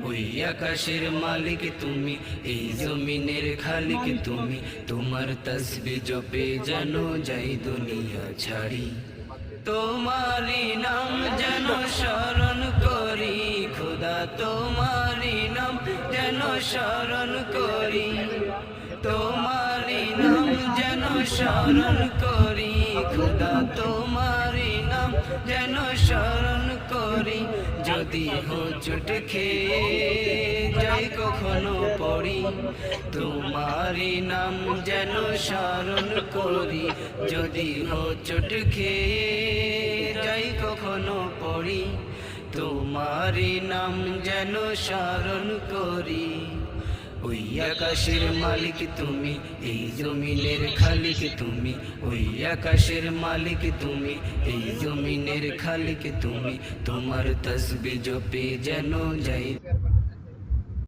ওই আকাশের মালিক তুমি, এই জমিনের খালিক তুমি। তোমার তসবিহ জপে যেন যাই দুনিয়া ছাড়ি, তোমারি নাম যেন স্মরণ করি খোদা, তোমারি নাম যেন স্মরণ করি, তোমারি নাম যেন স্মরণ করি খোদা, তোমারি নাম যেন স্মরণ করি। যদি হোঁচট খেয়ে যাই কখনো পড়ি, তোমারি নাম যেন স্মরণ করি। যদি হোঁচট খেয়ে যাই কখনো পড়ি, তোমারি নাম যেন স্মরণ করি। ওই আকাশের মালিক তুমি, এই জমিনের খালিক তুমি। ওই আকাশের মালিক তুমি, এই জমিনের খালিক তুমি। তোমার তসবিহ জপে যেন যাই